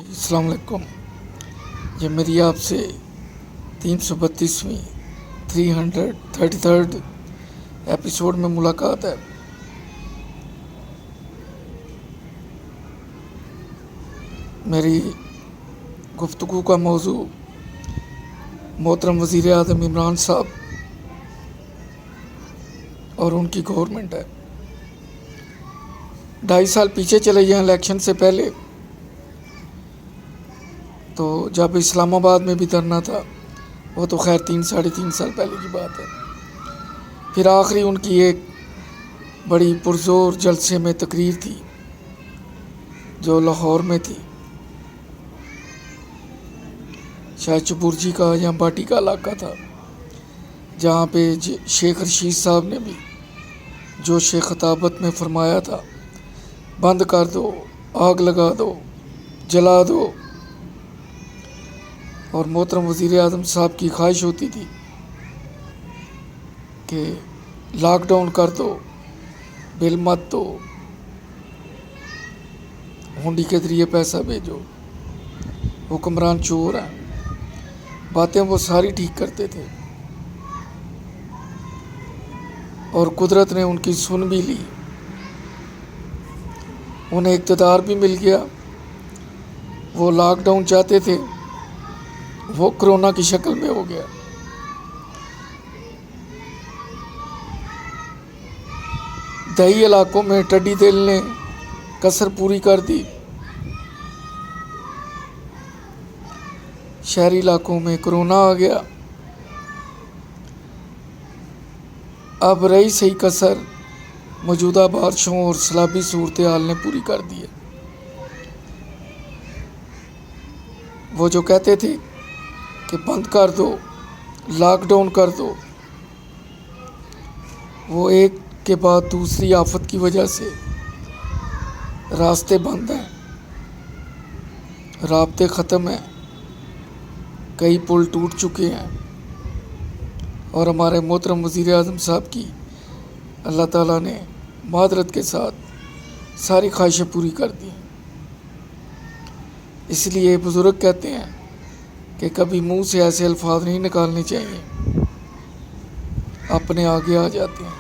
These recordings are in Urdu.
السلام علیکم. یہ میری آپ سے 332ویں 333 ایپیسوڈ میں ملاقات ہے. میری گفتگو کا موضوع محترم وزیر اعظم عمران صاحب اور ان کی گورنمنٹ ہے. 2.5 سال پیچھے چلے جائیں الیکشن سے پہلے تو جب اسلام آباد میں بھی دھرنا تھا وہ تو خیر 3-3.5 سال پہلے کی بات ہے. پھر آخری ان کی ایک بڑی پرزور جلسے میں تقریر تھی جو لاہور میں تھی، شاید چپورجی کا یا باٹی کا علاقہ تھا، جہاں پہ شیخ رشید صاحب نے بھی جوش خطابت میں فرمایا تھا بند کر دو، آگ لگا دو، جلا دو. اور محترم وزیر اعظم صاحب کی خواہش ہوتی تھی کہ لاک ڈاؤن کر دو، بل مت دو، ہونڈی کے ذریعے پیسہ بھیجو، حکمران چور ہیں. باتیں وہ ساری ٹھیک کرتے تھے اور قدرت نے ان کی سن بھی لی، انہیں اقتدار بھی مل گیا. وہ لاک ڈاؤن چاہتے تھے، وہ کرونا کی شکل میں ہو گیا. دیہی علاقوں میں ٹڈی دل نے کسر پوری کر دی، شہری علاقوں میں کرونا آ گیا. اب رہی صحیح کسر موجودہ بارشوں اور سیلابی صورتحال نے پوری کر دی ہے. وہ جو کہتے تھے کہ بند کر دو، لاک ڈاؤن کر دو، وہ ایک کے بعد دوسری آفت کی وجہ سے راستے بند ہیں، رابطے ختم ہیں، کئی پل ٹوٹ چکے ہیں. اور ہمارے محترم وزیر اعظم صاحب کی اللہ تعالیٰ نے معذرت کے ساتھ ساری خواہشیں پوری کر دی. اس لیے بزرگ کہتے ہیں کہ کبھی منہ سے ایسے الفاظ نہیں نکالنے چاہیے، اپنے آگے آ جاتے ہیں.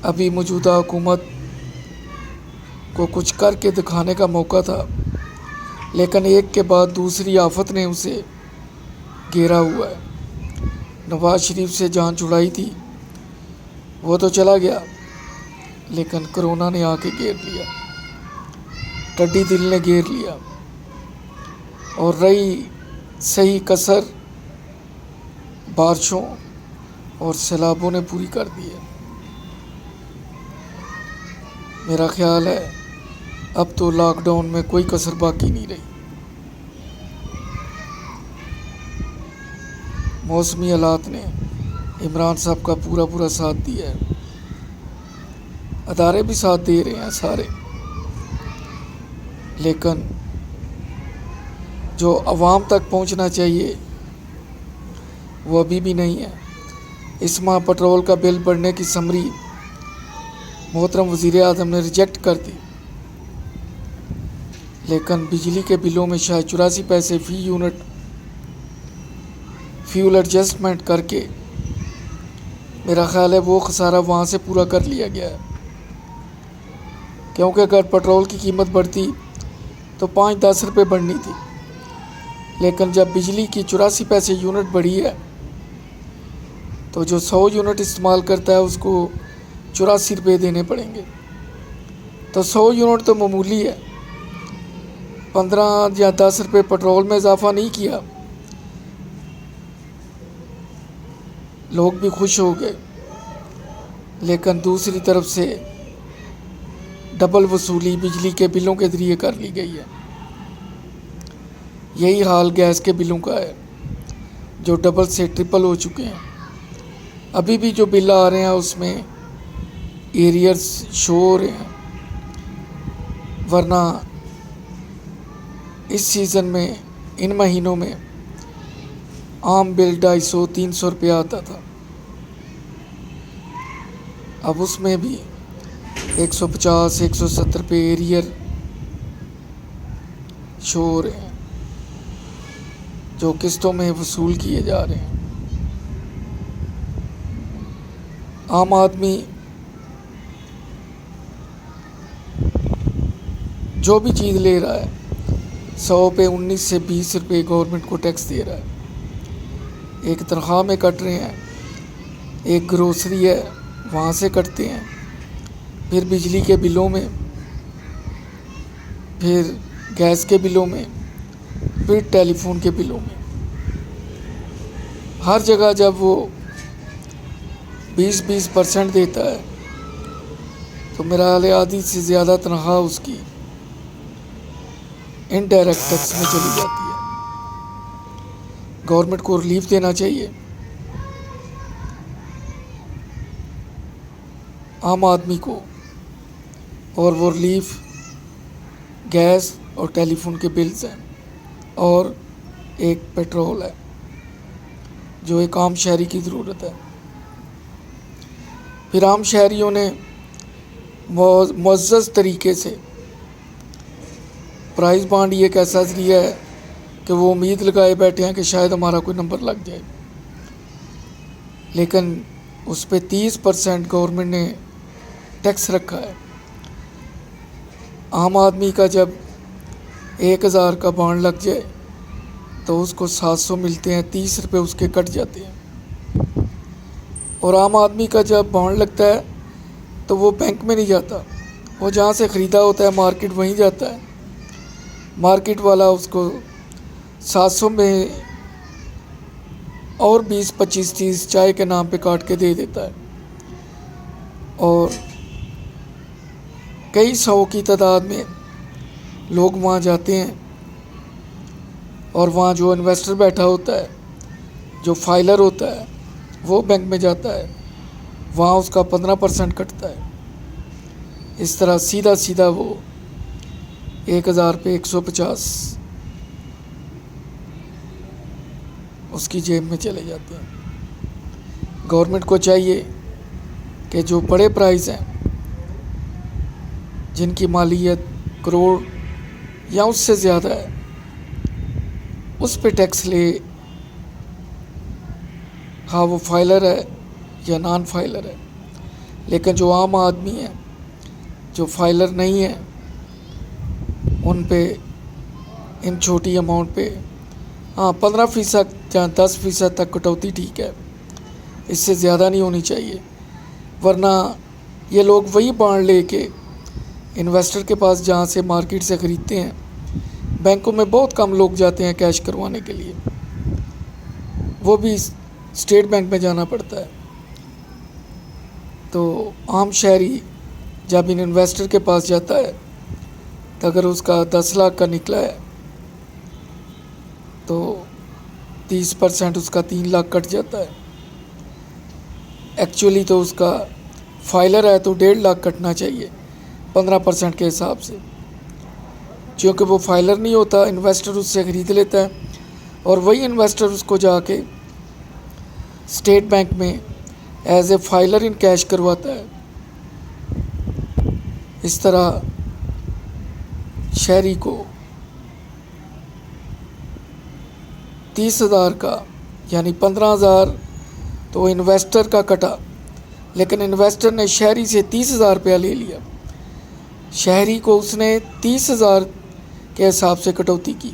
ابھی موجودہ حکومت کو کچھ کر کے دکھانے کا موقع تھا، لیکن ایک کے بعد دوسری آفت نے اسے گھیرا ہوا ہے. نواز شریف سے جان چھڑائی تھی، وہ تو چلا گیا، لیکن کرونا نے آ کے گھیر لیا، ٹڈی دل نے گھیر لیا، اور رہی صحیح کسر بارشوں اور سیلابوں نے پوری کر دی ہے. میرا خیال ہے اب تو لاک ڈاؤن میں کوئی کسر باقی نہیں رہی. موسمی حالات نے عمران صاحب کا پورا ساتھ دیا ہے، ادارے بھی ساتھ دے رہے ہیں سارے، لیکن جو عوام تک پہنچنا چاہیے وہ ابھی بھی نہیں ہے. اس ماہ پٹرول کا بل بڑھنے کی سمری محترم وزیر اعظم نے ریجیکٹ کر دی، لیکن بجلی کے بلوں میں شاید 84 پیسے فی یونٹ فیول ایڈجسٹمنٹ کر کے میرا خیال ہے وہ خسارہ وہاں سے پورا کر لیا گیا ہے. کیونکہ اگر پٹرول کی قیمت بڑھتی تو 5-10 روپے بڑھنی تھی، لیکن جب بجلی کی 84 پیسے یونٹ بڑھی ہے تو جو 100 یونٹ استعمال کرتا ہے اس کو 84 روپے دینے پڑیں گے. تو 100 یونٹ تو معمولی ہے، 15 یا 10 روپے پٹرول میں اضافہ نہیں کیا، لوگ بھی خوش ہو گئے. لیکن دوسری طرف سے ڈبل وصولی بجلی کے بلوں کے ذریعے کر لی گئی ہے. یہی حال گیس کے بلوں کا ہے جو ڈبل سے ٹرپل ہو چکے ہیں. ابھی بھی جو بل آ رہے ہیں اس میں ایریئرز شو ہو رہے ہیں، ورنہ اس سیزن میں ان مہینوں میں عام بل 250-300 روپے آتا تھا، اب اس میں بھی 150-170 روپے ایریئر شو ہو رہے ہیں جو قسطوں میں وصول کیے جا رہے ہیں۔ عام آدمی جو بھی چیز لے رہا ہے 100 پہ 19 سے 20 روپے گورنمنٹ کو ٹیکس دے رہا ہے۔ ایک تنخواہ میں کٹ رہے ہیں، ایک گروسری ہے وہاں سے کٹتے ہیں، پھر بجلی کے بلوں میں، پھر گیس کے بلوں میں، پھر ٹیلی فون کے بلوں میں، ہر جگہ جب وہ 20% دیتا ہے تو میرا حال آدھی سے زیادہ تنخواہ اس کی انڈائریکٹ ٹیکس میں چلی جاتی ہے۔ گورنمنٹ کو ریلیف دینا چاہیے، عام آدمی کو، اور وہ ریلیف گیس اور ٹیلی فون کے بلز ہیں اور ایک پیٹرول ہے جو ایک عام شہری کی ضرورت ہے۔ پھر عام شہریوں نے معزز طریقے سے پرائز بانڈ یہ ایک ایسا ذریعہ ہے کہ وہ امید لگائے بیٹھے ہیں کہ شاید ہمارا کوئی نمبر لگ جائے، لیکن اس پہ 30% گورنمنٹ نے ٹیکس رکھا ہے۔ عام آدمی کا جب 1000 کا بانڈ لگ جائے تو اس کو 700 ملتے ہیں، 30 روپے اس کے کٹ جاتے ہیں۔ اور عام آدمی کا جب بانڈ لگتا ہے تو وہ بینک میں نہیں جاتا، وہ جہاں سے خریدا ہوتا ہے مارکیٹ وہیں جاتا ہے، مارکیٹ والا اس کو 700 میں اور 20 25 30 چائے کے نام پہ کاٹ کے دے دیتا ہے، اور کئی 100 کی تعداد میں لوگ وہاں جاتے ہیں، اور وہاں جو انویسٹر بیٹھا ہوتا ہے، جو فائلر ہوتا ہے، وہ بینک میں جاتا ہے، وہاں اس کا 15% کٹتا ہے۔ اس طرح سیدھا سیدھا وہ 1000 پہ 150 اس کی جیب میں چلے جاتے ہیں۔ گورنمنٹ کو چاہیے کہ جو بڑے پرائز ہیں جن کی مالیت کروڑ یا اس سے زیادہ ہے اس پہ ٹیکس لے، ہاں وہ فائلر ہے یا نان فائلر ہے، لیکن جو عام آدمی ہیں جو فائلر نہیں ہیں ان پہ ان چھوٹی اماؤنٹ پہ 15% یا 10% تک کٹوتی ٹھیک ہے، اس سے زیادہ نہیں ہونی چاہیے، ورنہ یہ لوگ وہی بانڈ لے کے انویسٹر کے پاس جہاں سے مارکیٹ سے خریدتے ہیں، بینکوں میں بہت کم لوگ جاتے ہیں کیش کروانے کے لیے، وہ بھی اسٹیٹ بینک میں جانا پڑتا ہے۔ تو عام شہری جب ان انویسٹر کے پاس جاتا ہے تو اگر اس کا 10 لاکھ کا نکلا ہے تو 30% اس کا 3 لاکھ کٹ جاتا ہے، ایکچولی تو اس کا فائلر ہے تو 1.5 لاکھ کٹنا چاہیے 15% کے حساب سے، کیونکہ وہ فائلر نہیں ہوتا، انویسٹر اس سے خرید لیتا ہے اور وہی انویسٹر اس کو جا کے اسٹیٹ بینک میں as a filer in cash کرواتا ہے۔ اس طرح شہری کو 30,000 کا یعنی 15,000 تو انویسٹر کا کٹا، لیکن انویسٹر نے شہری سے 30,000 روپیہ لے لیا، شہری کو اس نے 30,000 کے حساب سے کٹوتی کی،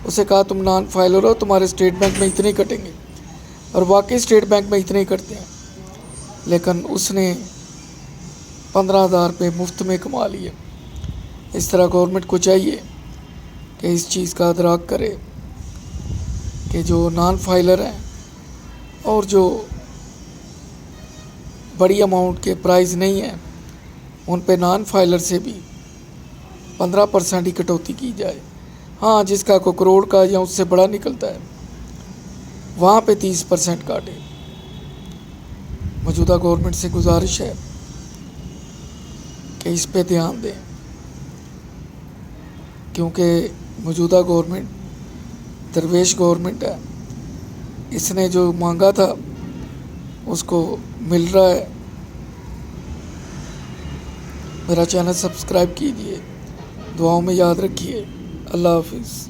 اسے کہا تم نان فائلر ہو، تمہارے اسٹیٹ بینک میں اتنے کٹیں گے، اور واقعی اسٹیٹ بینک میں اتنے ہی کٹتے ہیں، لیکن اس نے 15,000 روپے مفت میں کما لیے۔ اس طرح گورنمنٹ کو چاہیے کہ اس چیز کا ادراک کرے کہ جو نان فائلر ہیں اور جو بڑی اماؤنٹ کے پرائز نہیں ہیں ان پہ نان فائلر سے بھی 15% ہی کٹوتی کی جائے۔ ہاں جس کا کوئی کروڑ کا یا اس سے بڑا نکلتا ہے وہاں پہ 30% کاٹے۔ موجودہ گورنمنٹ سے گزارش ہے کہ اس پہ دھیان دیں، کیونکہ موجودہ گورنمنٹ درویش گورنمنٹ ہے، اس نے جو مانگا تھا اس کو مل رہا ہے۔ میرا چینل سبسکرائب کیجیے، دعاؤں میں یاد رکھیے۔ اللہ حافظ.